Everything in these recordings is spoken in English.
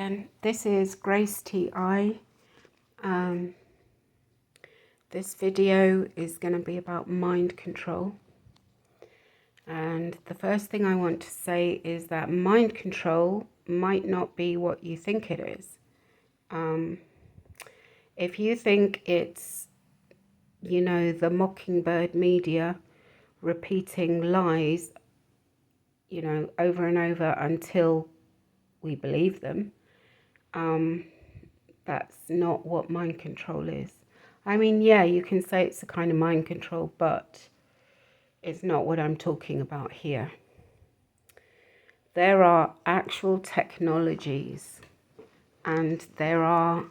And this is Grace TI. Um, this video is going to be about mind control. And the first thing I want to say is that mind control might not be what you think it is. If you think it's, the mockingbird media repeating lies, over and over until we believe them, that's not what mind control is. I mean, yeah, you can say it's a kind of mind control, but it's not what I'm talking about here. There are actual technologies, and there are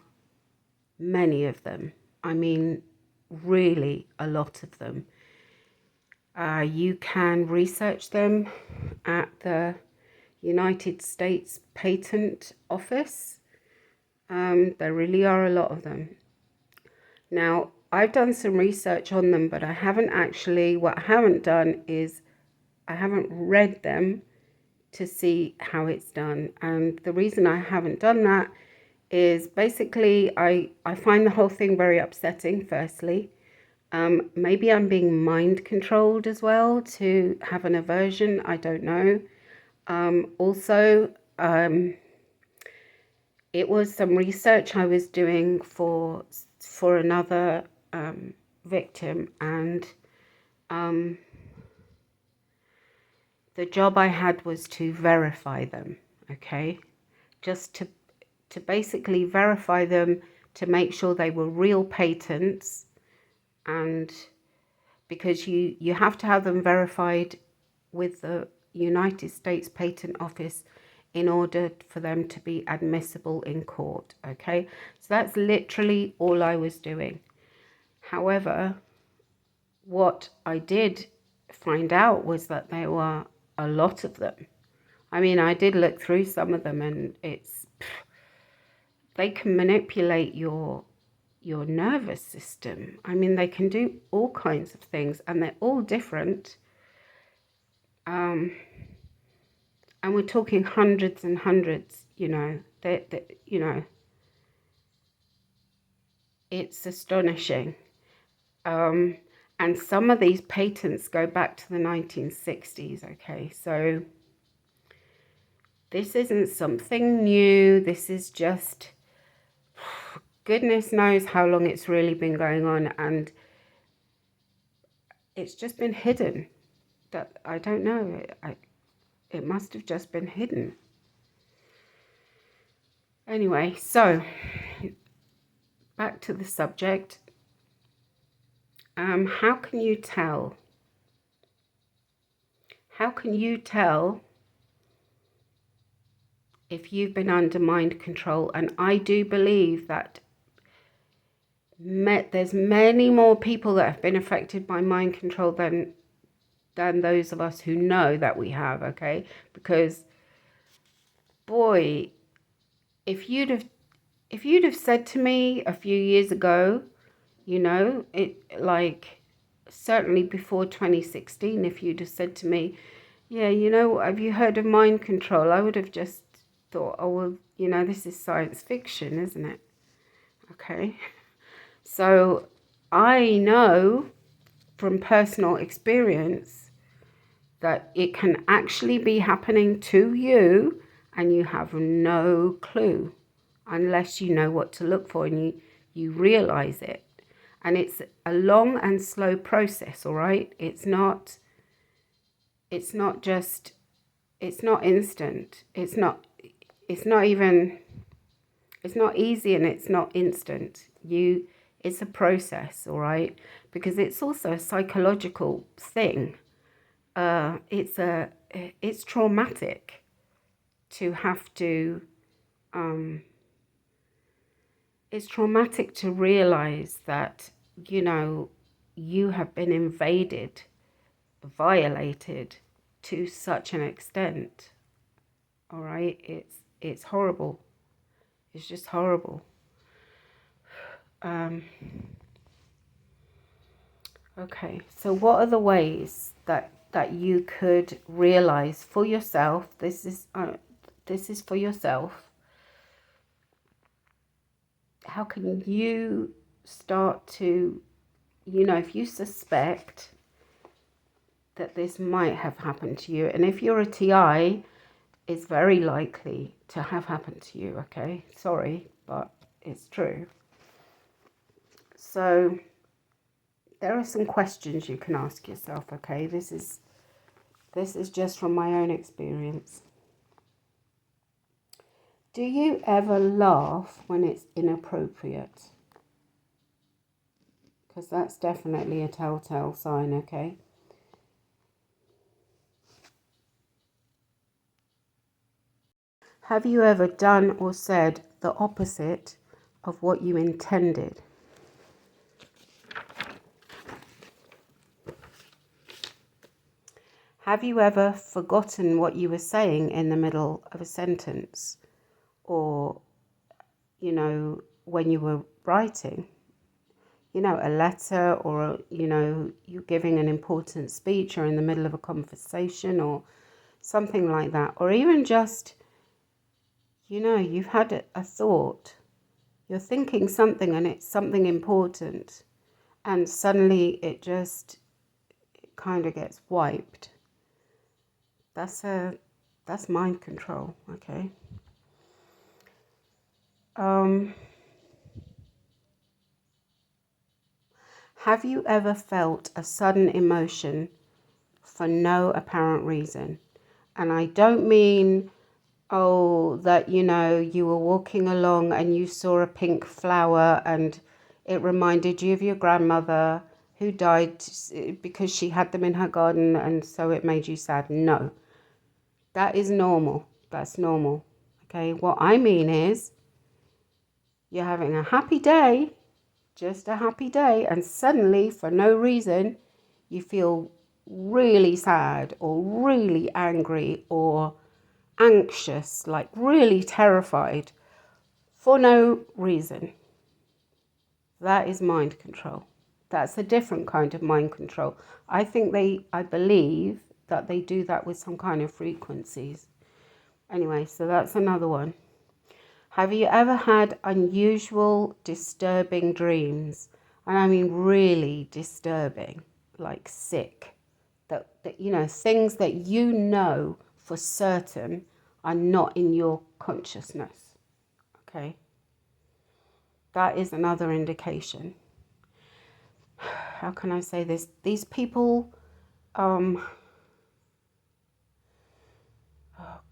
many of them. I mean, really a lot of them. You can research them at the United States Patent Office. There really are a lot of them. Now, I've done some research on them, but what I haven't done is I haven't read them to see how it's done. And the reason I haven't done that is basically I find the whole thing very upsetting, firstly. Maybe I'm being mind controlled as well to have an aversion. I don't know. Also, it was some research I was doing for another victim, and the job I had was to verify them. Okay, just to basically verify them to make sure they were real patents, and because you have to have them verified with the United States Patent Office in order for them to be admissible in court. Okay, so that's literally all I was doing. However, what I did find out was that there were a lot of them. I mean, I did look through some of them, and they can manipulate your nervous system. I mean, they can do all kinds of things, and they're all different. And we're talking hundreds and hundreds. It's astonishing. And some of these patents go back to the 1960s. Okay, so this isn't something new. This is just, goodness knows how long it's really been going on, and it's just been hidden. That I don't know. It must have just been hidden. Anyway, so back to the subject. How can you tell? How can you tell if you've been under mind control? And I do believe that there's many more people that have been affected by mind control than those of us who know that we have. Okay, because boy, if you'd have said to me a few years ago, certainly before 2016, if you'd have said to me, yeah, have you heard of mind control? I would have just thought, oh, well, this is science fiction, isn't it? Okay. So I know from personal experience that it can actually be happening to you, and you have no clue unless you know what to look for and you realize it. And it's a long and slow process, all right? It's not instant. It's not easy, and it's not instant. It's a process, all right? Because it's also a psychological thing. It's traumatic to have to, it's traumatic to realize that, you have been invaded, violated to such an extent. All right, it's horrible. It's just horrible. Okay, so what are the ways that you could realize for yourself? This is for yourself. how can you start to, you know, if you suspect that this might have happened to you, and if you're a TI, it's very likely to have happened to you, okay? Sorry, but it's true. So there are some questions you can ask yourself, okay? This is just from my own experience. Do you ever laugh when it's inappropriate? Because that's definitely a telltale sign, okay? Have you ever done or said the opposite of what you intended? Have you ever forgotten what you were saying in the middle of a sentence? Or, you know, when you were writing, you know, a letter, or, you know, you're giving an important speech, or in the middle of a conversation or something like that. Or even just, you know, you've had a thought, you're thinking something and it's something important, and suddenly it kind of gets wiped. That's mind control, okay? Have you ever felt a sudden emotion for no apparent reason? And I don't mean, oh, that, you know, you were walking along and you saw a pink flower and it reminded you of your grandmother who died because she had them in her garden and so it made you sad. No, that is normal. That's normal. Okay, what I mean is you're having a happy day, just a happy day, and suddenly, for no reason, you feel really sad or really angry or anxious, like really terrified for no reason. That is mind control. That's a different kind of mind control. I believe that they do that with some kind of frequencies. Anyway, so that's another one. Have you ever had unusual, disturbing dreams? And I mean really disturbing, like sick. That you know, things that you know for certain are not in your consciousness. Okay? That is another indication. How can I say this? These people, oh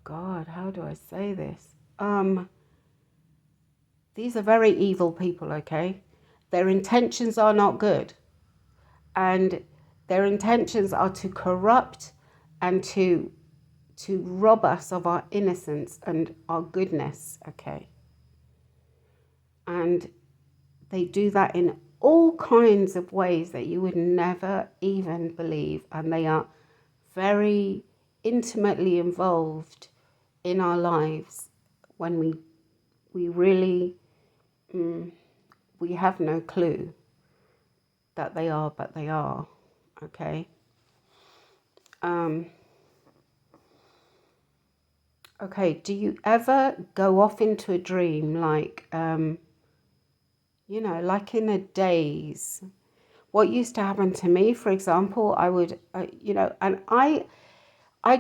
God, how do I say this? These are very evil people, okay? Their intentions are not good. And their intentions are to corrupt and to rob us of our innocence and our goodness, okay? And they do that in all kinds of ways that you would never even believe. And they are very intimately involved in our lives when we really, we have no clue that they are, but they are, okay? Okay, do you ever go off into a dream like, you know, like in a daze? What used to happen to me, for example, I would, you know, and I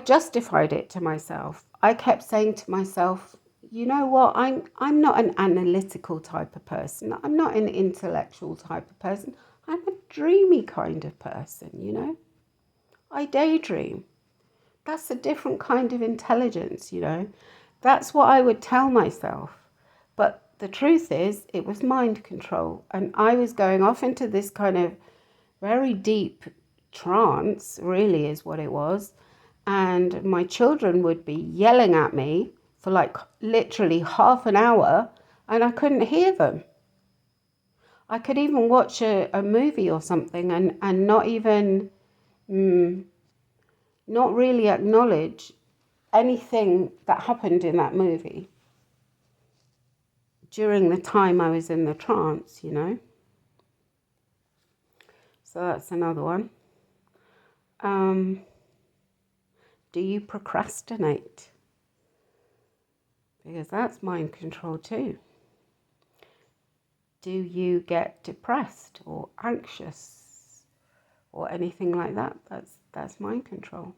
justified it to myself. I kept saying to myself, you know what, I'm not an analytical type of person. I'm not an intellectual type of person. I'm a dreamy kind of person, you know. I daydream. That's a different kind of intelligence, you know. That's what I would tell myself. But the truth is, it was mind control. And I was going off into this kind of very deep trance, really, is what it was. And my children would be yelling at me for like literally half an hour, and I couldn't hear them. I could even watch a movie or something and not even, not really acknowledge anything that happened in that movie during the time I was in the trance, you know. So that's another one. Do you procrastinate? Because that's mind control too. Do you get depressed or anxious or anything like that? That's mind control.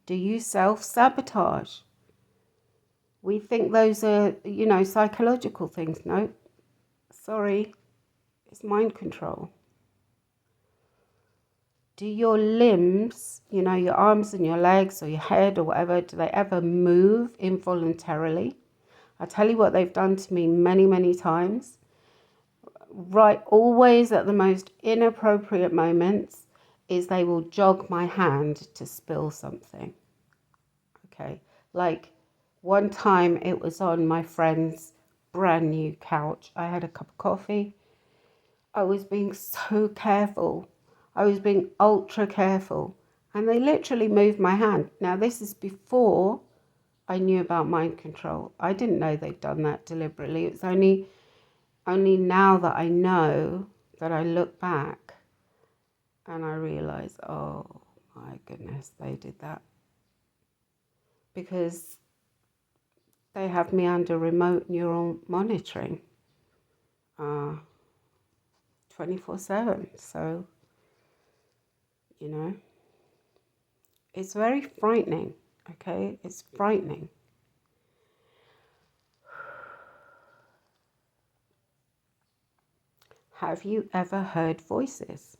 Do you self-sabotage? We think those are, psychological things. No, sorry, it's mind control. Do your limbs, your arms and your legs or your head or whatever, do they ever move involuntarily? I tell you what they've done to me many, many times. Right, always at the most inappropriate moments is they will jog my hand to spill something. Okay, like one time it was on my friend's brand new couch. I had a cup of coffee. I was being so careful. I was being ultra careful. And they literally moved my hand. Now, this is before I knew about mind control. I didn't know they'd done that deliberately. It's only now that I know, that I look back and I realize, oh my goodness, they did that. Because they have me under remote neural monitoring 24/7. So, it's very frightening. Okay, it's frightening. Have you ever heard voices?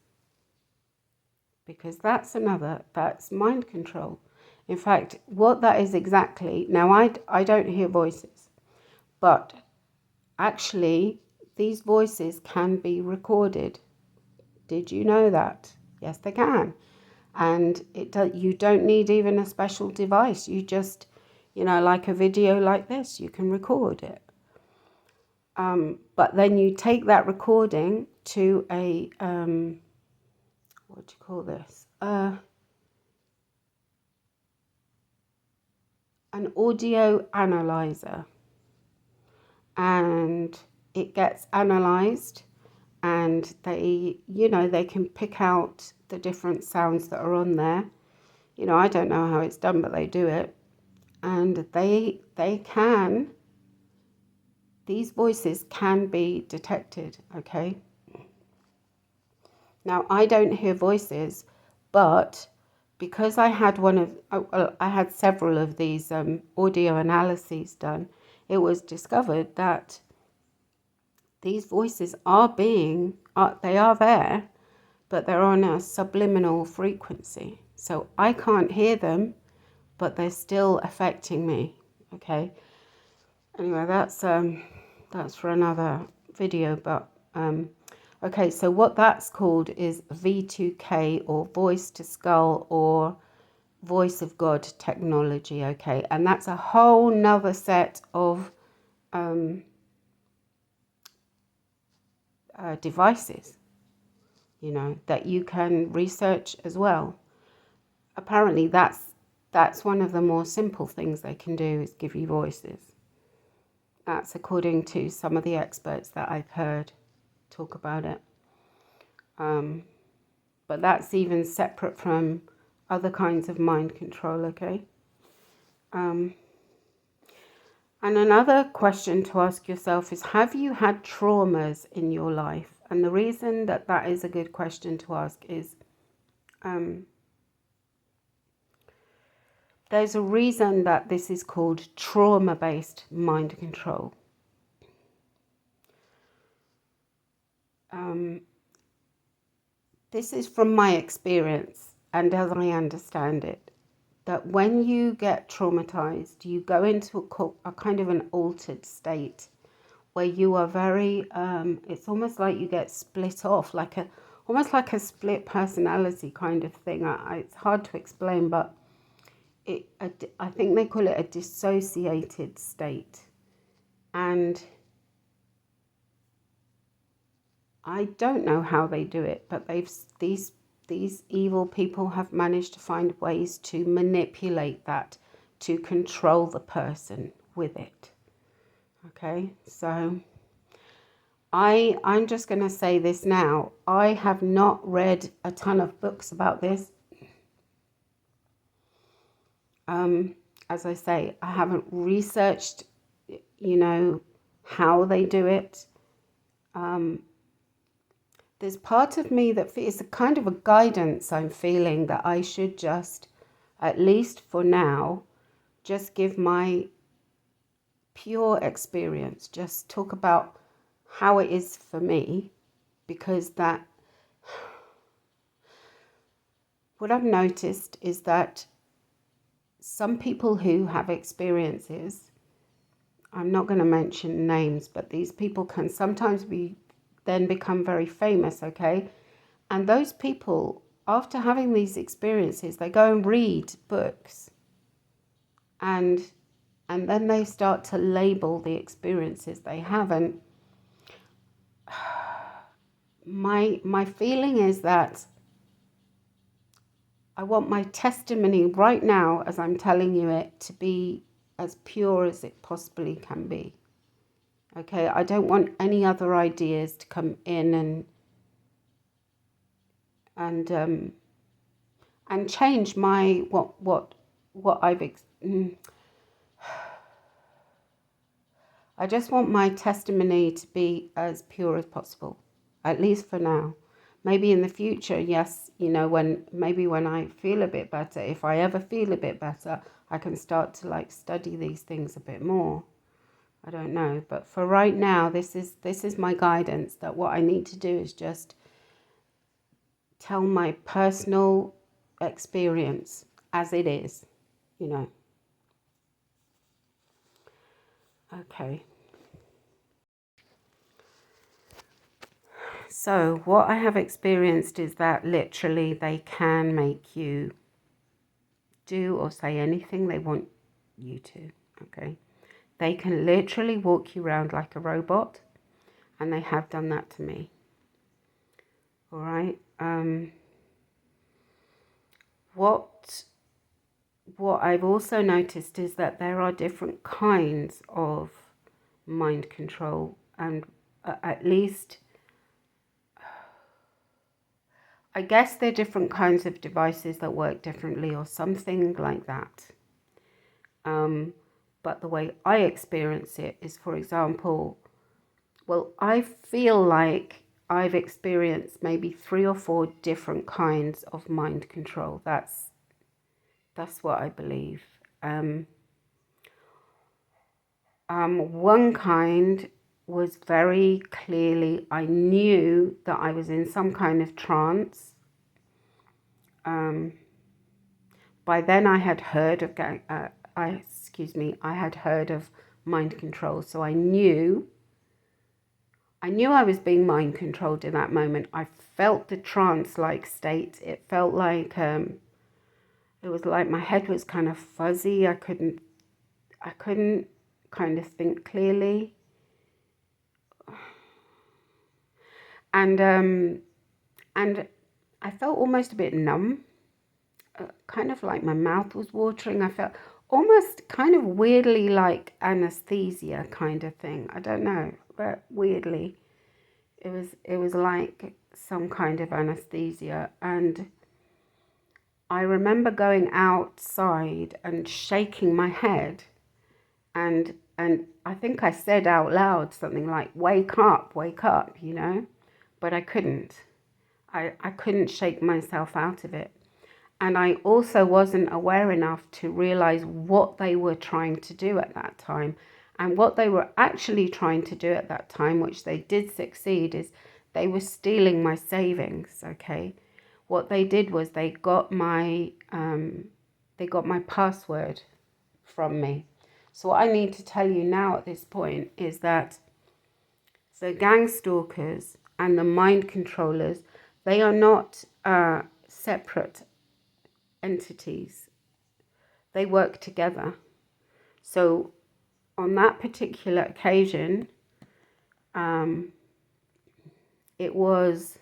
Because that's mind control. In fact, what that is exactly, now I don't hear voices, but actually these voices can be recorded. Did you know that? Yes, they can. And you don't need even a special device. You just, like a video like this, you can record it. But then you take that recording to a, what do you call this? An audio analyzer. And it gets analyzed, and they can pick out the different sounds that are on there. I don't know how it's done, but they do it. And these voices can be detected, okay? Now, I don't hear voices, but because I had I had several of these audio analyses done, it was discovered that these voices they are there, but they're on a subliminal frequency. So I can't hear them, but they're still affecting me, okay? Anyway, that's for another video, but okay, so what that's called is V2K, or voice to skull, or voice of God technology, okay? And that's a whole nother set of devices, that you can research as well. Apparently that's one of the more simple things they can do, is give you voices. That's according to some of the experts that I've heard talk about it. But that's even separate from other kinds of mind control, okay? And another question to ask yourself is, have you had traumas in your life? And the reason that is a good question to ask is there's a reason that this is called trauma-based mind control. This is from my experience, and as I understand it, that when you get traumatized, you go into a kind of an altered state where you are very, it's almost like you get split off, almost like a split personality kind of thing. It's hard to explain, but I think they call it a dissociated state. And I don't know how they do it, but these evil people have managed to find ways to manipulate that, to control the person with it. Okay, so I'm just going to say this now. I have not read a ton of books about this. As I say, I haven't researched, how they do it. There's part of me that it's a kind of a guidance I'm feeling that I should just, at least for now, just give my pure experience, just talk about how it is for me, because that what I've noticed is that some people who have experiences, I'm not going to mention names, but these people can sometimes then become very famous, okay? And those people, after having these experiences, they go and read books, and then they start to label the experiences they have. And my feeling is that I want my testimony right now, as I'm telling you it, to be as pure as it possibly can be. Okay, I don't want any other ideas to come in and change my what I just want my testimony to be as pure as possible, at least for now. Maybe in the future, yes, when I feel a bit better, if I ever feel a bit better, I can start to study these things a bit more. I don't know, but for right now, this is my guidance, that what I need to do is just tell my personal experience as it is, you know. Okay. So what I have experienced is that literally they can make you do or say anything they want you to, okay? They can literally walk you around like a robot, and they have done that to me. All right. What I've also noticed is that there are different kinds of mind control, and at least I guess they're different kinds of devices that work differently or something like that. But the way I experience it is, for example, I feel like I've experienced maybe 3 or 4 different kinds of mind control. That's what I believe. One kind was very clearly, I knew that I was in some kind of trance. By then I had heard of I had heard of mind control, so I knew I was being mind controlled in that moment. I felt the trance-like state. It felt like it was like my head was kind of fuzzy. I couldn't kind of think clearly. And I felt almost a bit numb, kind of like my mouth was watering. I felt almost kind of weirdly like anesthesia kind of thing. I don't know, but weirdly, it was like some kind of anesthesia. And I remember going outside and shaking my head, and I think I said out loud something like, wake up, you know, but I couldn't. I couldn't shake myself out of it. And I also wasn't aware enough to realize what they were trying to do at that time. And what they were actually trying to do at that time, which they did succeed, is they were stealing my savings, okay? What they did was they got my password from me. So what I need to tell you now at this point is that the gang stalkers and the mind controllers, they are not separate entities. They work together. So on that particular occasion, it was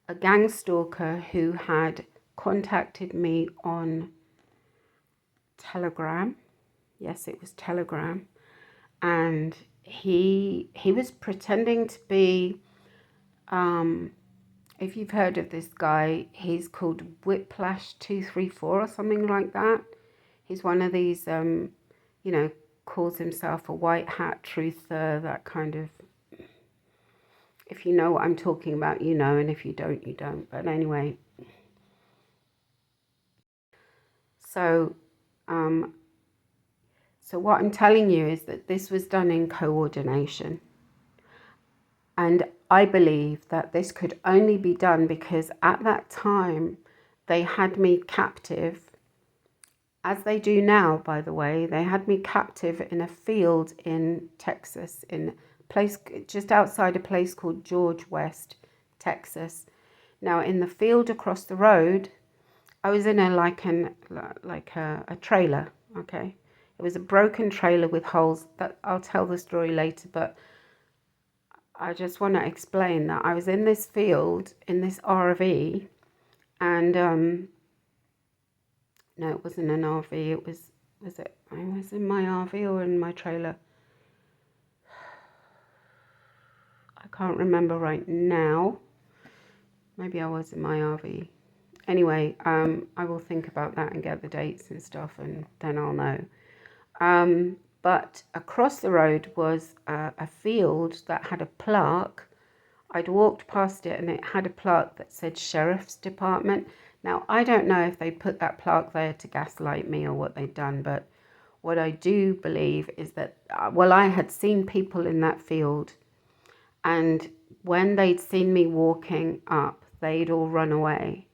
a gang stalker who had contacted me on Telegram. Yes, it was Telegram. And he was pretending to be, if you've heard of this guy, he's called Whiplash234 or something like that. He's one of these, calls himself a white hat truther, that kind of If you know what I'm talking about, you know, and if you don't, you don't. But anyway, so so what I'm telling you is that this was done in coordination. And I believe that this could only be done because at that time they had me captive, as they do now, by the way. They had me captive in a field in Texas, in a place just outside a place called George West, Texas. Now, in the field across the road, I was in a trailer, okay? It was a broken trailer with holes. That I'll tell the story later, but I just want to explain that I was in this field, in this RV, and no, it wasn't an RV. I was in my RV or in my trailer? I can't remember right now. Maybe I was in my RV. Anyway, I will think about that and get the dates and stuff, and then I'll know. But across the road was a field that had a plaque. I'd walked past it and it had a plaque that said Sheriff's Department. Now, I don't know if they put that plaque there to gaslight me or what they'd done, but what I do believe is that, well, I had seen people in that field, and when they'd seen me walking up, they'd all run away.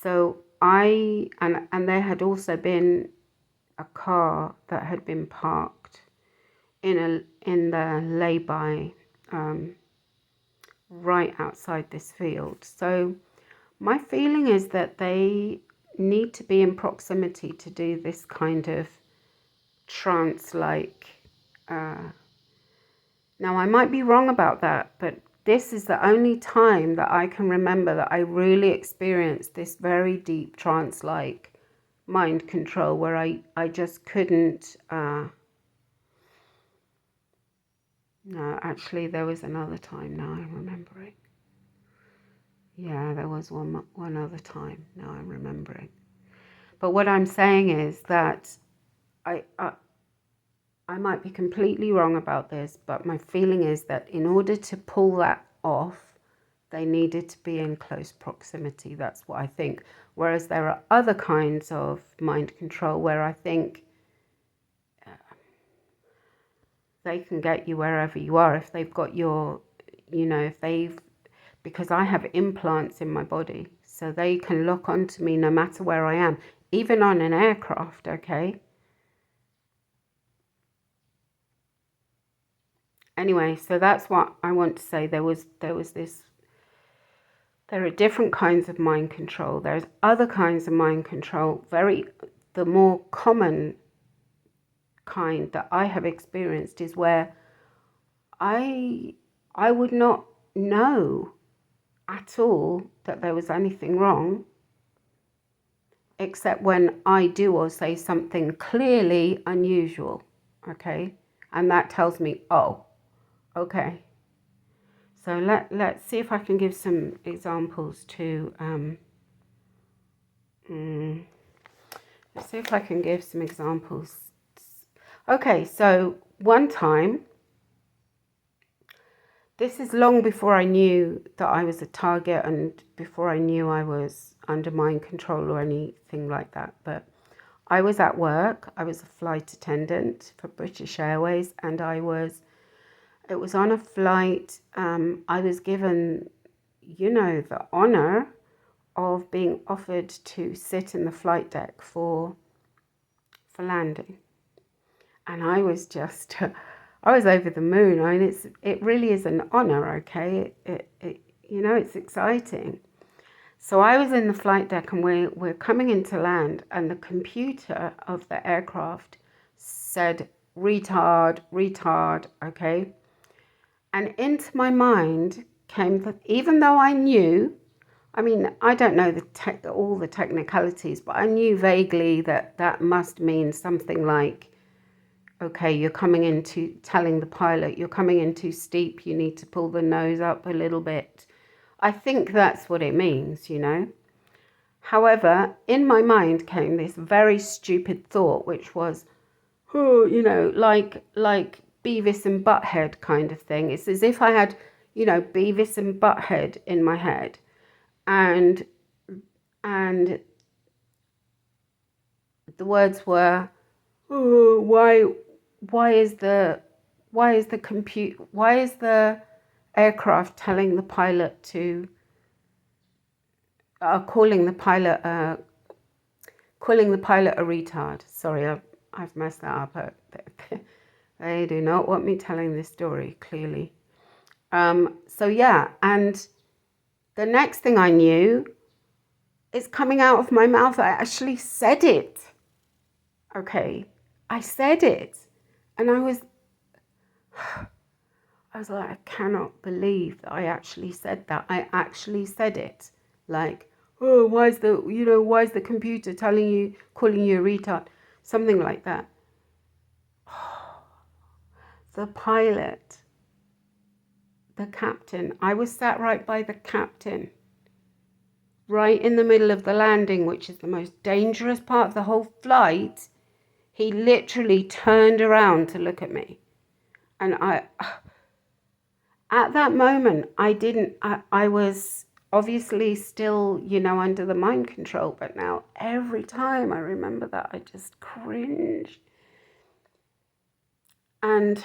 So and there had also been a car that had been parked in the lay-by right outside this field. So my feeling is that they need to be in proximity to do this kind of trance-like. Now, I might be wrong about that, but this is the only time that I can remember that I really experienced this very deep trance-like mind control, where I just couldn't. No, actually, there was another time. Now I'm remembering. Yeah, there was one other time. Now I'm remembering. But what I'm saying is that I might be completely wrong about this, but my feeling is that in order to pull that off, they needed to be in close proximity. That's what I think. Whereas there are other kinds of mind control where I think they can get you wherever you are if they've got your, because I have implants in my body, so they can lock onto me no matter where I am, even on an aircraft, okay? Anyway, so that's what I want to say. There are different kinds of mind control. There's other kinds of mind control. The more common kind that I have experienced is where I would not know at all that there was anything wrong, except when I do or say something clearly unusual, okay? And that tells me, oh, okay. So let's see if I can give some examples to, let's see if I can give some examples. Okay, so one time, this is long before I knew that I was a target and before I knew I was under mind control or anything like that, but I was at work. I was a flight attendant for British Airways, and it was on a flight. I was given, the honor of being offered to sit in the flight deck for landing. And I was just, I was over the moon. I mean, it really is an honor, okay? It's exciting. So I was in the flight deck, and we're coming into land, and the computer of the aircraft said, retard, okay? And into my mind came that even though I knew, I mean, I don't know all the technicalities, but I knew vaguely that must mean something like, okay, you're coming into telling the pilot you're coming in too steep, you need to pull the nose up a little bit. I think that's what it means, However, in my mind came this very stupid thought, which was, like Beavis and Butthead kind of thing. It's as if I had, Beavis and Butthead in my head. And and the words were, oh, why is the aircraft telling the pilot to calling the pilot a retard. Sorry, I've messed that up. They do not want me telling this story, clearly. So yeah, and the next thing I knew, it's coming out of my mouth. I actually said it. Okay, I said it. And I was like, I cannot believe that I actually said that. I actually said it. Like, oh, why is the computer calling you a retard? Something like that. The pilot, the captain, I was sat right by the captain, right in the middle of the landing, which is the most dangerous part of the whole flight. He literally turned around to look at me. And at that moment, I was obviously still, under the mind control, but now every time I remember that, I just cringe. And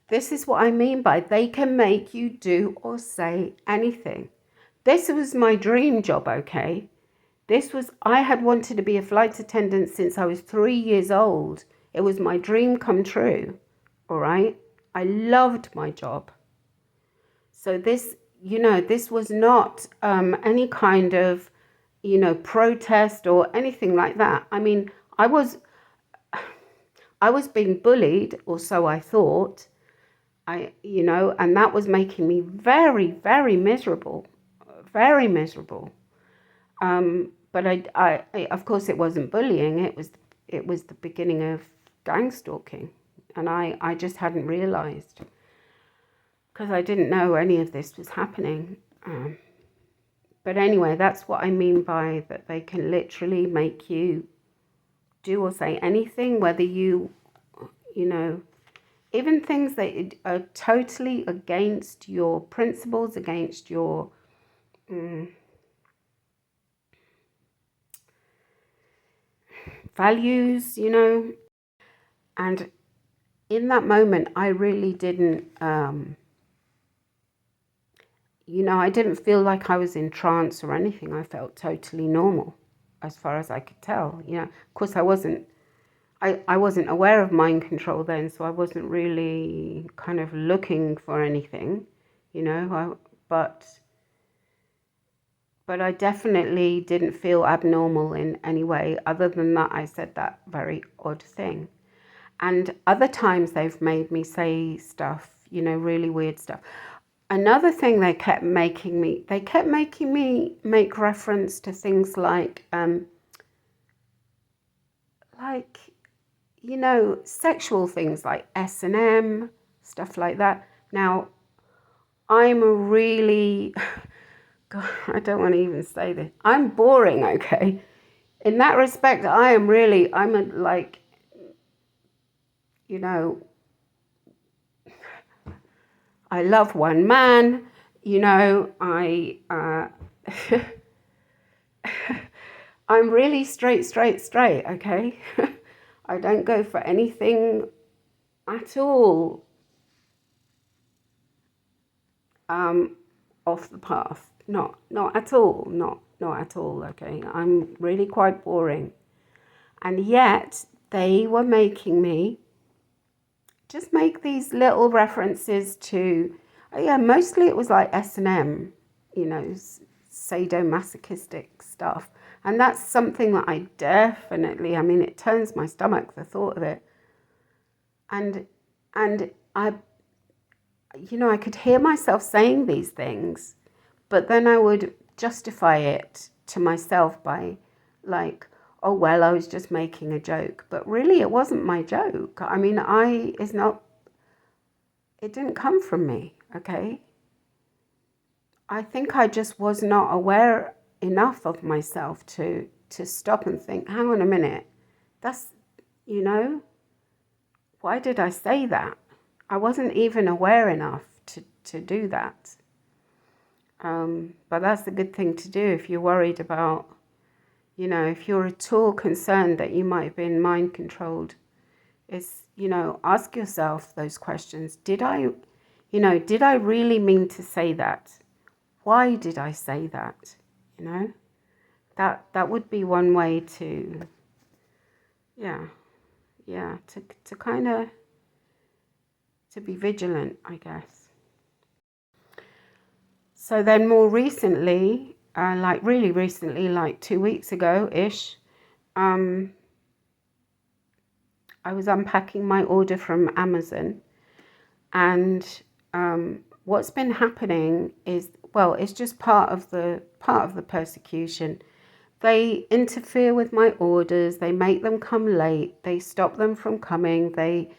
this is what I mean by they can make you do or say anything. This was my dream job, okay? I had wanted to be a flight attendant since I was 3 years old. It was my dream come true, all right? I loved my job. So this was not any kind of, protest or anything like that. I mean, I was being bullied, or so I thought. And that was making me very, very miserable, very miserable. But I, of course, it wasn't bullying. It was the beginning of gang stalking, and I just hadn't realized, because I didn't know any of this was happening. But anyway, that's what I mean by that they can literally make you do or say anything, whether even things that are totally against your principles, against your values, And in that moment, I really didn't, I didn't feel like I was in trance or anything. I felt totally normal, as far as I could tell. Of course, I wasn't aware of mind control then, so I wasn't really kind of looking for anything, but I definitely didn't feel abnormal in any way. Other than that, I said that very odd thing. And other times they've made me say stuff, really weird stuff. Another thing they kept making me make reference to things like sexual things like S&M, stuff like that. Now, I'm a really, God, I don't want to even say this. I'm boring, okay? In that respect, I'm a, like, I love one man, I'm really straight, okay? I don't go for anything at all off the path. Not at all, not at all, okay? I'm really quite boring. And yet they were making me just make these little references to, mostly it was like S&M, sadomasochistic stuff. And that's something that I definitely, it turns my stomach, the thought of it. And I could hear myself saying these things, but then I would justify it to myself by like, oh, well, I was just making a joke. But really, it wasn't my joke. It didn't come from me, okay? I think I just was not aware enough of myself to stop and think, hang on a minute, that's, why did I say that? I wasn't even aware enough to do that. But that's the good thing to do if you're worried about, if you're at all concerned that you might have been mind controlled, is, ask yourself those questions. Did I really mean to say that? Why did I say that? That would be one way to, to kind of, to be vigilant, I guess. So then more recently, really recently, like 2 weeks ago-ish, I was unpacking my order from Amazon, and what's been happening is, it's just part of the persecution. They interfere with my orders. They make them come late. They stop them from coming. They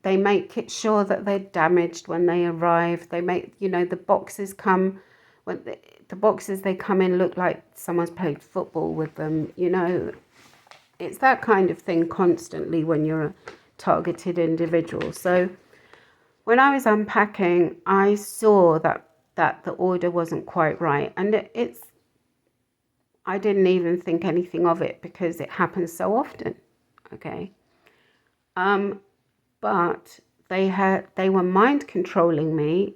make it sure that they're damaged when they arrive. They make, the boxes come, when the boxes they come in look like someone's played football with them. It's that kind of thing constantly when you're a targeted individual. So when I was unpacking, I saw that the order wasn't quite right, and I didn't even think anything of it because it happens so often. Okay. But they were mind controlling me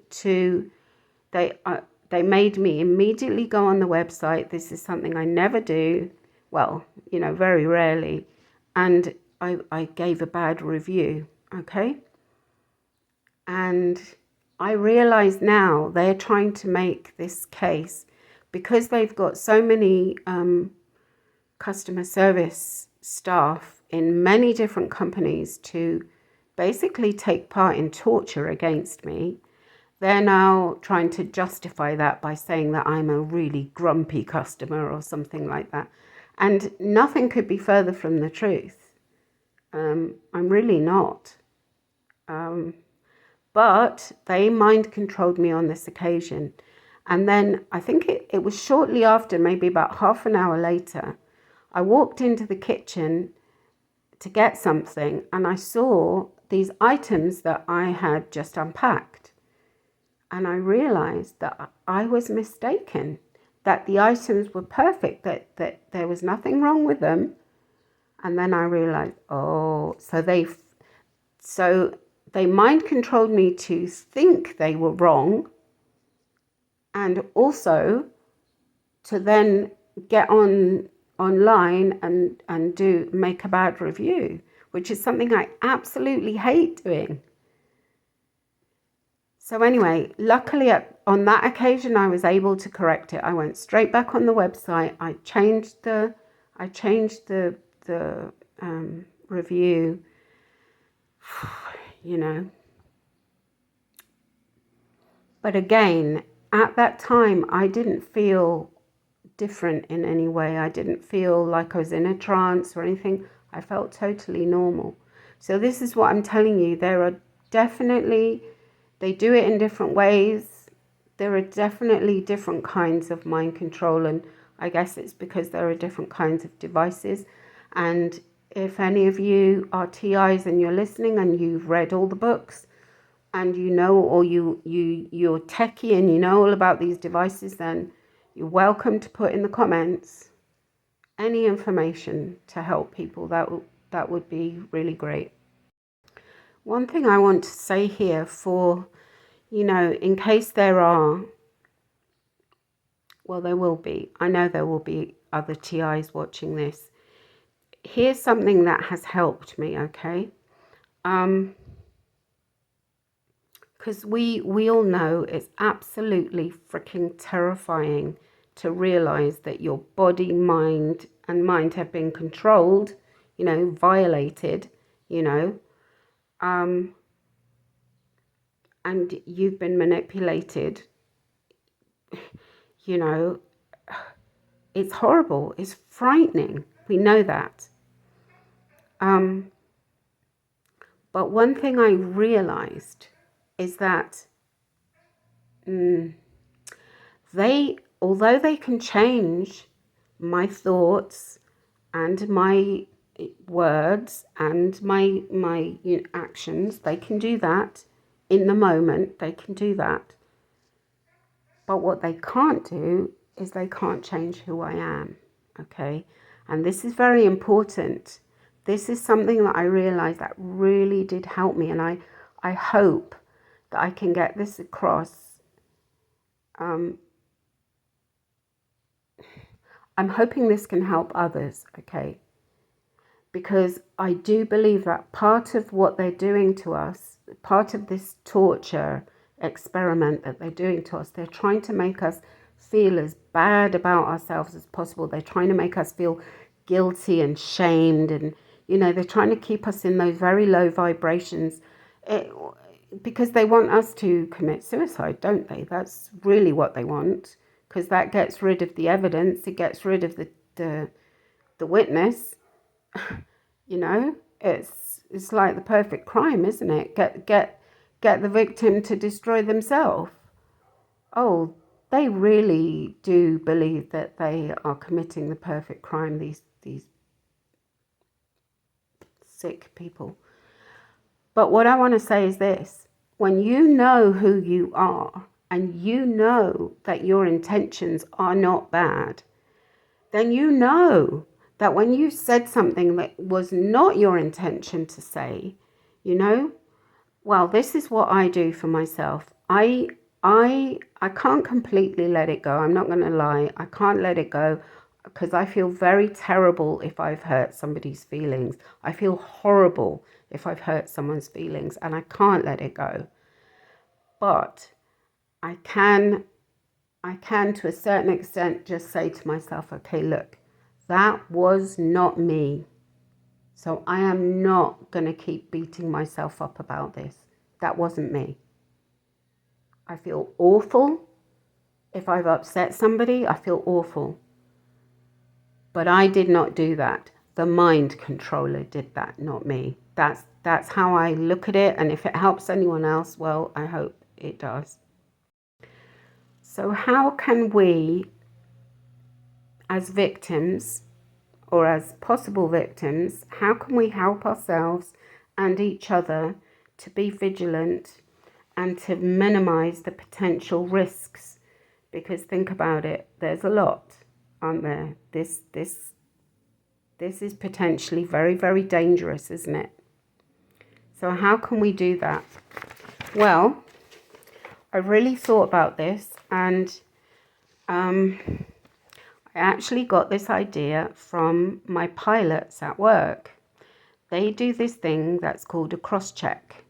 they made me immediately go on the website. This is something I never do. Well, very rarely. And I gave a bad review. Okay. And I realize now they're trying to make this case, because they've got so many customer service staff in many different companies to basically take part in torture against me. They're now trying to justify that by saying that I'm a really grumpy customer or something like that. And nothing could be further from the truth. I'm really not. But they mind controlled me on this occasion. And then I think it was shortly after, maybe about half an hour later, I walked into the kitchen to get something, and I saw these items that I had just unpacked. And I realized that I was mistaken, that the items were perfect, that there was nothing wrong with them. And then I realized, so they mind controlled me to think they were wrong, and also to then get online and make a bad review, which is something I absolutely hate doing. So anyway, luckily on that occasion I was able to correct it. I went straight back on the website. I changed the review. But again, at that time, I didn't feel different in any way. I didn't feel like I was in a trance or anything. I felt totally normal. So this is what I'm telling you. There are definitely, they do it in different ways. There are definitely different kinds of mind control. And I guess it's because there are different kinds of devices. And if any of you are TIs and you're listening and you've read all the books, and or you're techie and you know all about these devices, then you're welcome to put in the comments any information to help people. That would be really great. One thing I want to say here for, in case there are, there will be, I know there will be other TIs watching this. Here's something that has helped me, okay? Because we all know it's absolutely freaking terrifying to realize that your body, mind, and mind have been controlled, violated, and you've been manipulated. It's horrible. It's frightening. We know that. But one thing I realized is that although they can change my thoughts and my words and my actions, they can do that in the moment, they can do that. But what they can't do is they can't change who I am, okay? And this is very important. This is something that I realized that really did help me. And I hope that I can get this across. I'm hoping this can help others, okay? Because I do believe that part of what they're doing to us, part of this torture experiment that they're doing to us, they're trying to make us feel as bad about ourselves as possible. They're trying to make us feel guilty and shamed, and they're trying to keep us in those very low vibrations, because they want us to commit suicide, don't they? That's really what they want, because that gets rid of the evidence, it gets rid of the witness. It's like the perfect crime, isn't it? Get the victim to destroy themselves. Oh, they really do believe that they are committing the perfect crime, these sick people. But what I want to say is this: when you know who you are and you know that your intentions are not bad, then you know that when you said something that was not your intention to say, well, this is what I do for myself. I can't completely let it go. I'm not going to lie. I can't let it go because I feel very terrible if I've hurt somebody's feelings. I feel horrible if I've hurt someone's feelings, and I can't let it go. But I can to a certain extent just say to myself, okay, look, that was not me. So I am not going to keep beating myself up about this. That wasn't me. I feel awful. If I've upset somebody, I feel awful. But I did not do that. The mind controller did that, not me. That's how I look at it. And if it helps anyone else, well, I hope it does. So how can we, as victims or as possible victims, how can we help ourselves and each other to be vigilant and to minimize the potential risks? Because think about it, there's a lot, aren't there? This is potentially very, very dangerous, isn't it? So how can we do that? Well, I really thought about this, and I actually got this idea from my pilots at work. They do this thing that's called a cross-check.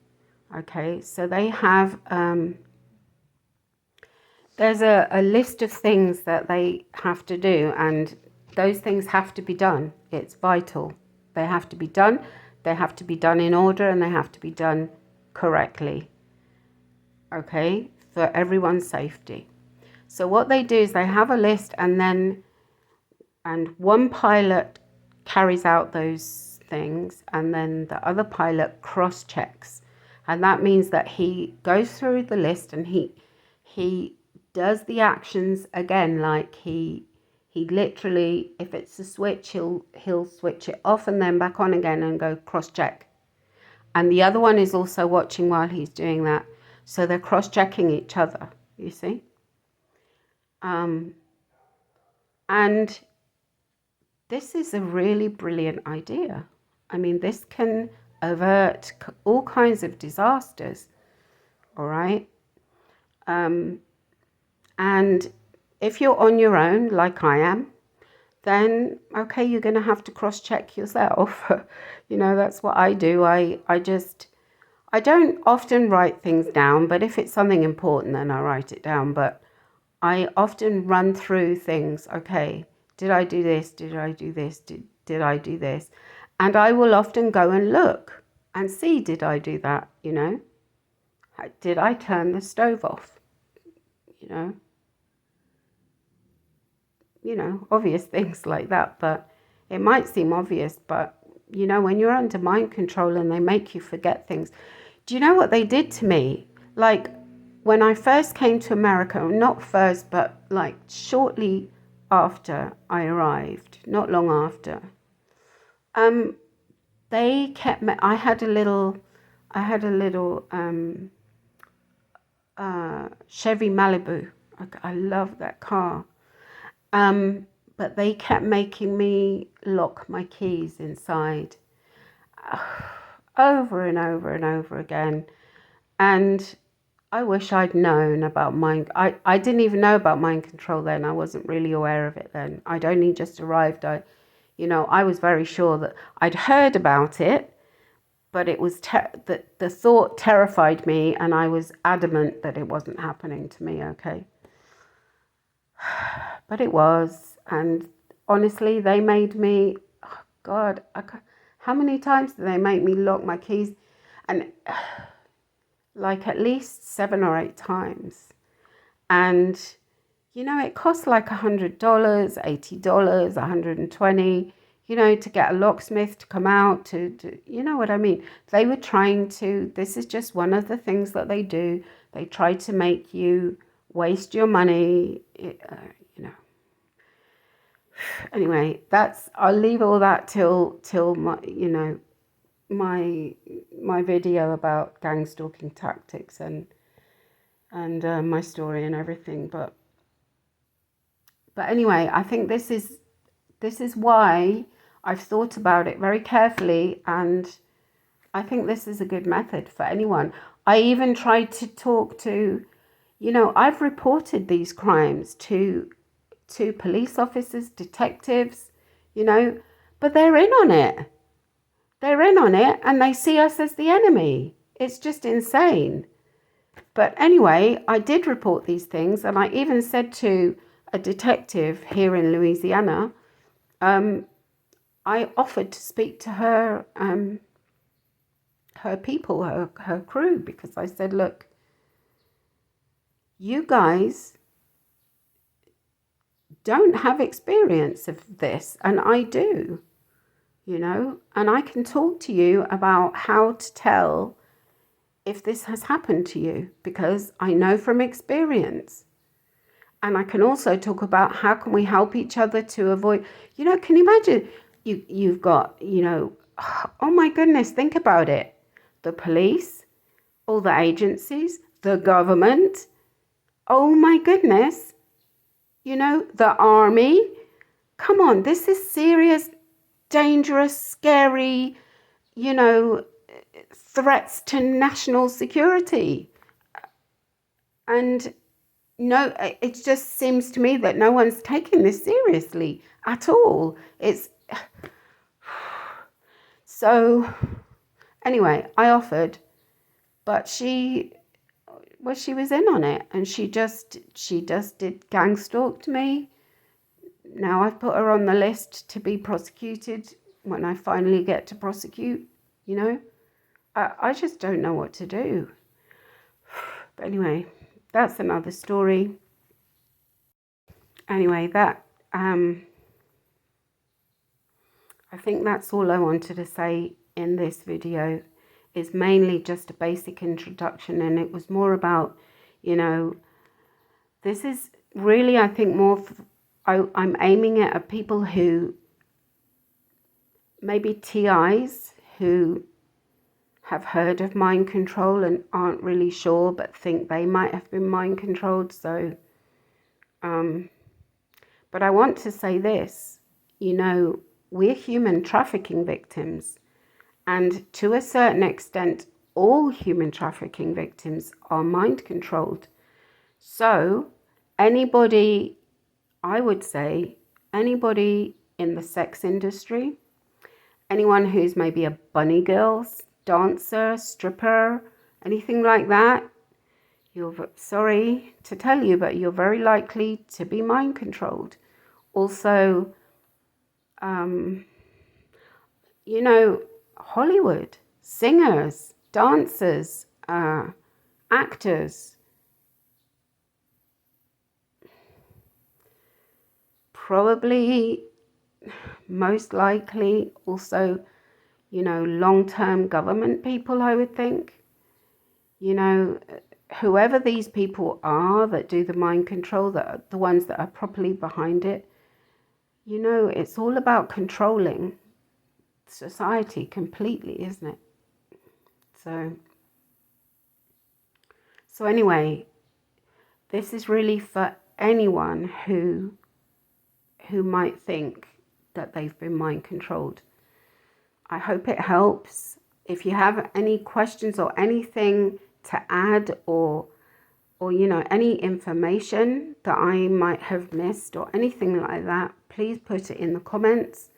Okay, so they have, there's a list of things that they have to do, and those things have to be done. It's vital. They have to be done. They have to be done in order, and they have to be done correctly. Okay, for everyone's safety. So what they do is they have a list, and one pilot carries out those things, and then the other pilot cross-checks. And that means that he goes through the list and he does the actions again, like he literally, if it's a switch, he'll switch it off and then back on again and go cross-check. And the other one is also watching while he's doing that. So they're cross-checking each other, you see. And this is a really brilliant idea. I mean, this can avert all kinds of disasters, all right? And if you're on your own, like I am, then, okay, you're going to have to cross-check yourself. That's what I do. I don't often write things down, but if it's something important, then I write it down. But I often run through things. Okay, did I do this? Did I do this? Did I do this? And I will often go and look and see, did I do that? Did I turn the stove off? Obvious things like that. But it might seem obvious, but when you're under mind control and they make you forget things. Do you know what they did to me? Like when I first came to America, not first, but like shortly after I arrived, not long after, they kept me, I had a little Chevy Malibu. I love that car. But they kept making me lock my keys inside over and over and over again. And I wish I'd known about mind. I didn't even know about mind control then. I wasn't really aware of it then. I'd only just arrived. I was very sure that I'd heard about it, but it was the thought terrified me, and I was adamant that it wasn't happening to me. Okay, but it was, and honestly, they made me. Oh God, how many times did they make me lock my keys? And like at least 7 or 8 times. And, it costs like $100, $80, $120, to get a locksmith to come out to, you know what I mean? They were trying to, this is just one of the things that they do. They try to make you waste your money, Anyway, I'll leave all that till my, my video about gang stalking tactics and my story and everything. But anyway, I think this is why I've thought about it very carefully, and I think this is a good method for anyone. I even tried to talk to, I've reported these crimes to police officers, detectives, but they're in on it. They're in on it, and they see us as the enemy. It's just insane. But anyway, I did report these things, and I even said to a detective here in Louisiana, I offered to speak to her people, her crew, because I said, look, you guys don't have experience of this, and I do, and I can talk to you about how to tell if this has happened to you, because I know from experience. And I can also talk about how can we help each other to avoid, can you imagine you've got, oh my goodness, think about it. The police, all the agencies, the government, oh my goodness, the army. Come on, this is serious, dangerous, scary, threats to national security. And no, it just seems to me that no one's taking this seriously at all. It's so anyway, I offered, but she was in on it, and she just did gang stalk to me. Now I've put her on the list to be prosecuted when I finally get to prosecute, I just don't know what to do. But anyway, that's another story. Anyway, that I think that's all I wanted to say in this video. Is mainly just a basic introduction, and it was more about, this is really, I think, more I'm aiming it at people who maybe TIs who have heard of mind control and aren't really sure, but think they might have been mind controlled. So but I want to say this, we're human trafficking victims, and to a certain extent all human trafficking victims are mind controlled. So anybody, I would say, anybody in the sex industry, anyone who's maybe a bunny girl, dancer, stripper, anything like that, you're, sorry to tell you, but you're very likely to be mind controlled. Also, Hollywood, singers, dancers, actors, probably, most likely, also, long-term government people, I would think. Whoever these people are that do the mind control, that are the ones that are properly behind it, it's all about controlling society completely, isn't it? So anyway, this is really for anyone who might think that they've been mind controlled. I hope it helps. If you have any questions or anything to add, or any information that I might have missed or anything like that, please put it in the comments.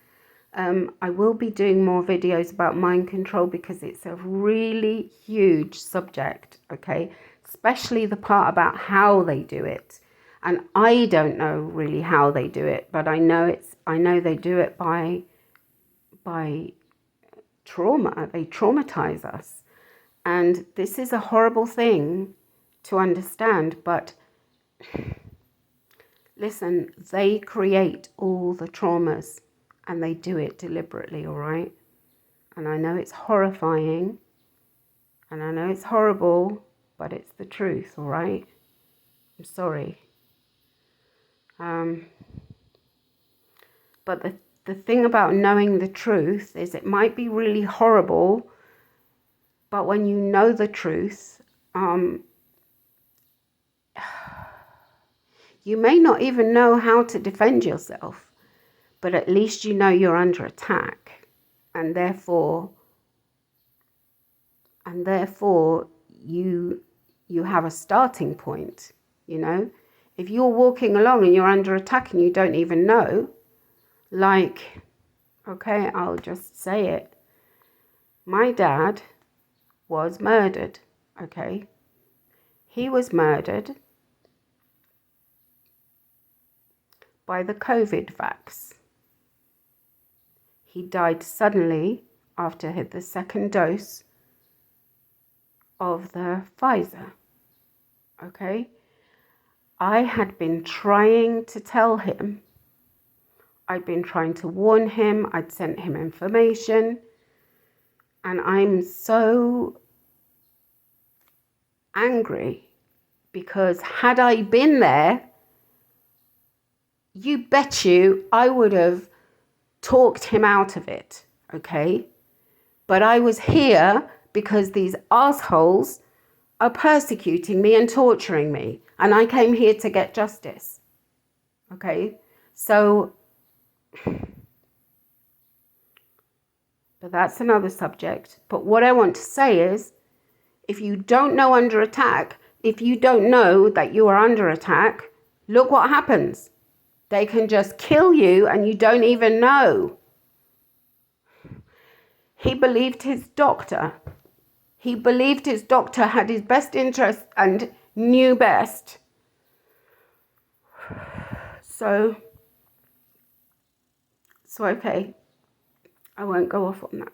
I will be doing more videos about mind control because it's a really huge subject, okay? Especially the part about how they do it. And I don't know really how they do it, but I know they do it by trauma. They traumatize us. And this is a horrible thing to understand, but listen, they create all the traumas and they do it deliberately, all right? And I know it's horrifying and I know it's horrible, but it's the truth, all right? I'm sorry. But the thing about knowing the truth is it might be really horrible, but when you know the truth, you may not even know how to defend yourself, but at least you know you're under attack, and therefore you have a starting point, you know? If you're walking along and you're under attack and you don't even know, like, okay, I'll just say it. My dad was murdered, okay? He was murdered by the COVID vax. He died suddenly after the second dose of the Pfizer, okay? I had been trying to tell him, I'd been trying to warn him, I'd sent him information, and I'm so angry because had I been there, you bet you I would have talked him out of it, okay? But I was here because these assholes are persecuting me and torturing me, and I came here to get justice, okay? So, but that's another subject. But what I want to say is, if you don't know under attack, if you don't know that you are under attack, look what happens. They can just kill you and you don't even know. He believed his doctor. He believed his doctor had his best interest and knew best. So okay, I won't go off on that.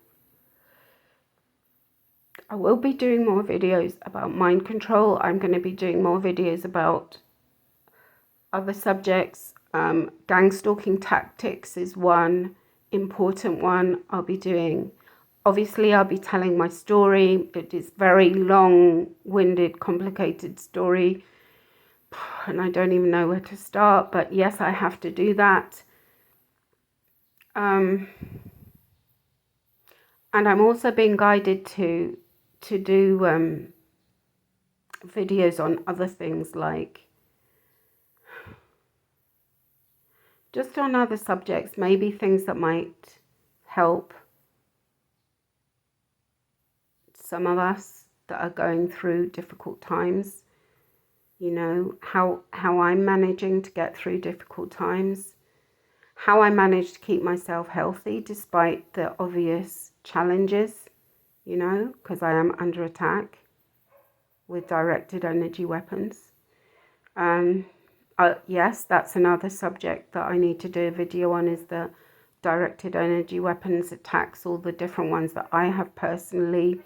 I will be doing more videos about mind control. I'm going to be doing more videos about other subjects. Gang stalking tactics is one important one I'll be doing. Obviously, I'll be telling my story. It is very long-winded, complicated story, and I don't even know where to start. But yes, I have to do that. And I'm also being guided to do videos on other things, like just on other subjects, maybe things that might help some of us that are going through difficult times. You know, how I'm managing to get through difficult times, how I manage to keep myself healthy despite the obvious challenges, you know, because I am under attack with directed energy weapons. Yes, that's another subject that I need to do a video on, is the directed energy weapons attacks, all the different ones that I have personally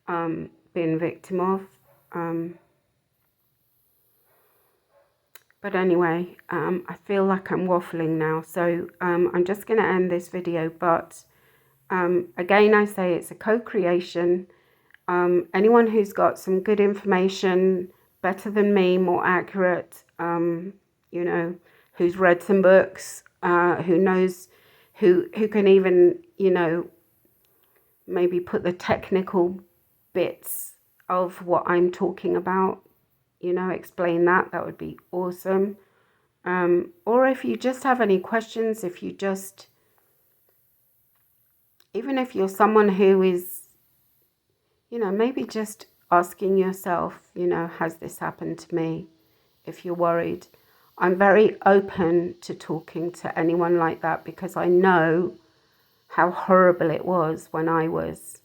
been victim of. But anyway, I feel like I'm waffling now, so I'm just going to end this video. But again, I say it's a co-creation. Anyone who's got some good information, better than me, more accurate, you know, who's read some books, who knows, who can even, you know, maybe put the technical bits of what I'm talking about, explain that, that would be awesome. Or if you just have any questions, even if you're someone who is, maybe just asking yourself, has this happened to me? If you're worried, I'm very open to talking to anyone like that, because I know how horrible it was when I was,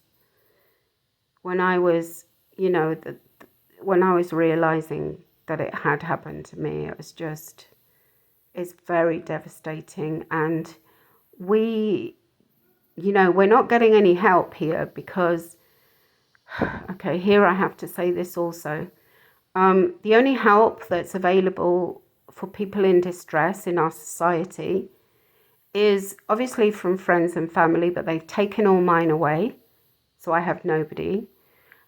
when I was realizing that it had happened to me. It was just, it's very devastating. And we're not getting any help here because, okay, here I have to say this also. The only help that's available for people in distress in our society is obviously from friends and family, but they've taken all mine away. So I have nobody.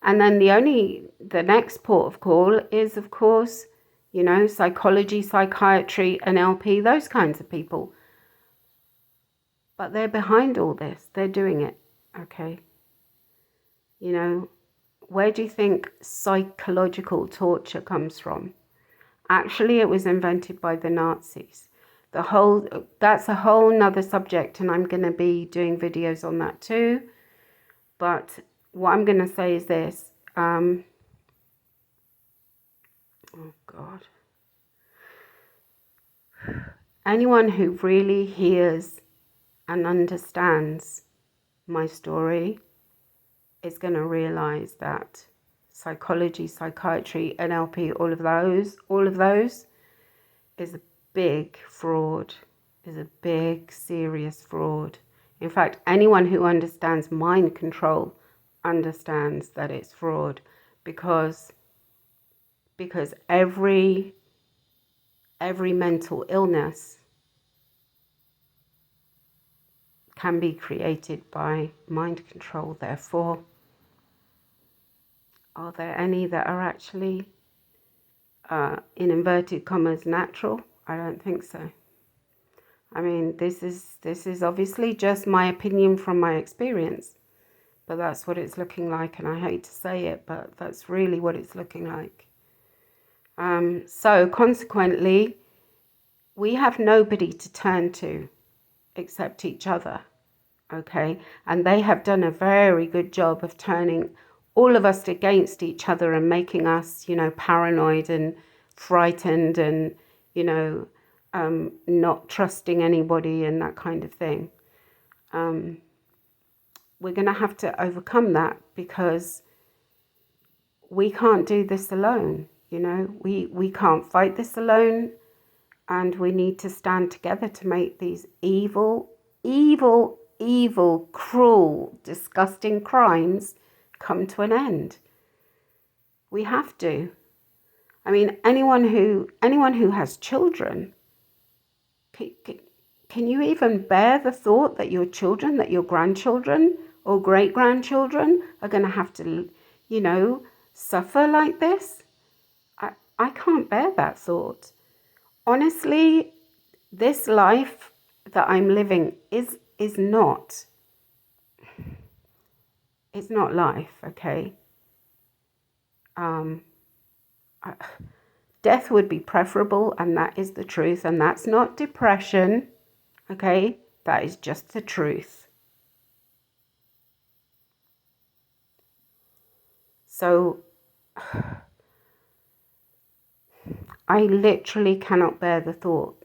And then the next port of call is, of course, psychology, psychiatry, NLP, those kinds of people. But they're behind all this. They're doing it. Okay. Where do you think psychological torture comes from? Actually, it was invented by the Nazis. That's a whole nother subject, and I'm going to be doing videos on that too. But what I'm going to say is this. Oh, God. Anyone who really hears and understands my story is going to realize that psychology, psychiatry, NLP, all of those is a big fraud, is a big, serious fraud. In fact, anyone who understands mind control understands that it's fraud, because every mental illness can be created by mind control. Therefore, are there any that are actually, in inverted commas, natural? I don't think so. I mean, this is obviously just my opinion from my experience, but that's what it's looking like, and I hate to say it, but that's really what it's looking like. So consequently, we have nobody to turn to except each other, okay? And they have done a very good job of turning all of us against each other and making us, paranoid and frightened and, not trusting anybody and that kind of thing. We're going to have to overcome that, because we can't do this alone. We can't fight this alone, and we need to stand together to make these evil, cruel, disgusting crimes come to an end. We have to. I mean, anyone who has children, can you even bear the thought that your children, that your grandchildren or great-grandchildren are going to have to, suffer like this? I can't bear that thought. Honestly, this life that I'm living is not, it's not life, okay? Death would be preferable, and that is the truth, and that's not depression, okay? That is just the truth. So I literally cannot bear the thought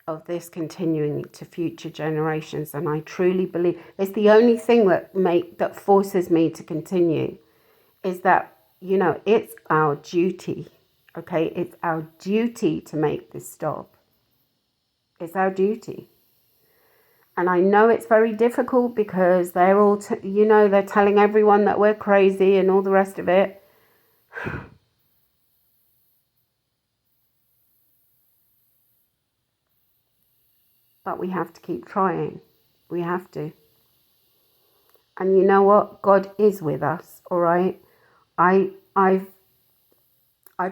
of this continuing to future generations, and I truly believe it's the only thing that forces me to continue, is that, it's our duty, okay? It's our duty to make this stop. It's our duty. And I know it's very difficult, because they're all, they're telling everyone that we're crazy and all the rest of it. But we have to keep trying. We have to. And you know what? God is with us, all right? I've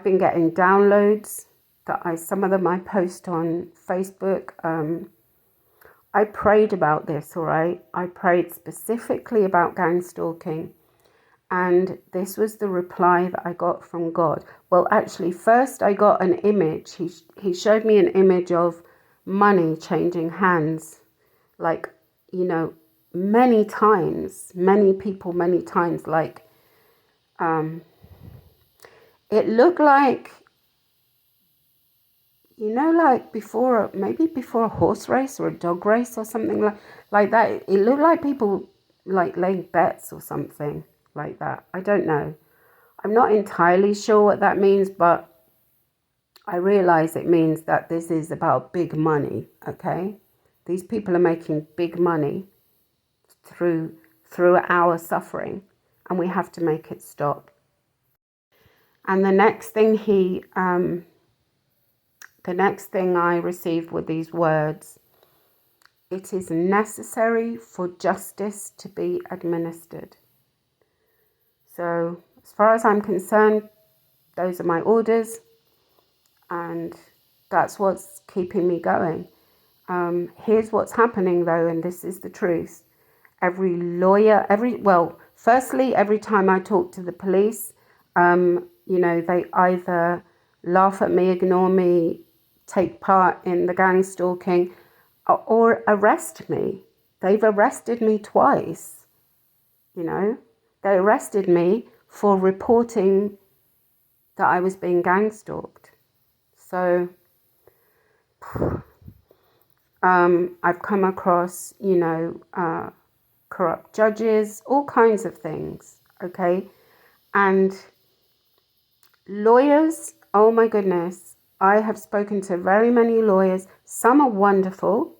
been getting downloads that some of them I post on Facebook. I prayed about this, all right? I prayed specifically about gang stalking. And this was the reply that I got from God. Well, actually, first I got an image. He showed me an image of money changing hands, like, you know, many times, many people, many times. Like, it looked like, you know, like before, maybe before a horse race or a dog race or something like that. It looked like people like laying bets or something like that. I don't know. I'm not entirely sure what that means, but I realize it means that this is about big money, okay? These people are making big money through our suffering, and we have to make it stop. And the next thing I received were these words: "It is necessary for justice to be administered." So, as far as I'm concerned, those are my orders, and that's what's keeping me going. Here's what's happening though, and this is the truth. Every lawyer, firstly, every time I talk to the police, you know, they either laugh at me, ignore me, take part in the gang stalking, or arrest me. They've arrested me twice, you know. They arrested me for reporting that I was being gang stalked. So I've come across, you know, corrupt judges, all kinds of things, okay? And lawyers, oh my goodness, I have spoken to very many lawyers. Some are wonderful,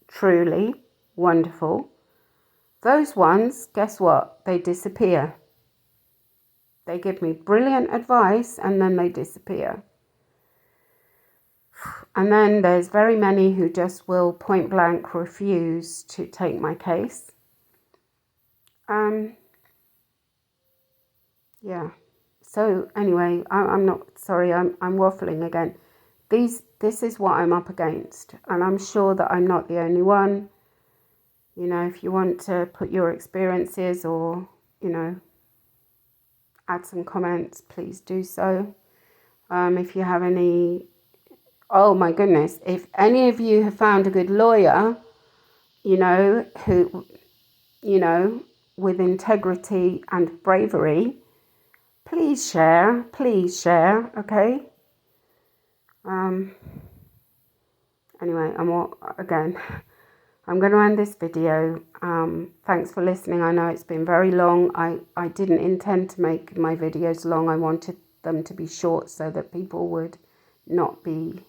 truly wonderful. Those ones, guess what? They disappear. They give me brilliant advice and then they disappear. And then there's very many who just will point blank refuse to take my case. Yeah. So anyway, I'm not sorry. I'm waffling again. This is what I'm up against, and I'm sure that I'm not the only one. You know, if you want to put your experiences or, you know, add some comments, please do so. If you have any, oh my goodness, if any of you have found a good lawyer, you know, who, you know, with integrity and bravery, please share, okay? Anyway, I'm going to end this video. Thanks for listening. I know it's been very long. I didn't intend to make my videos long. I wanted them to be short so that people would not be,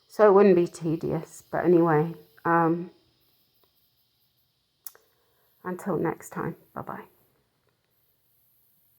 so it wouldn't be tedious. But anyway, until next time, bye-bye.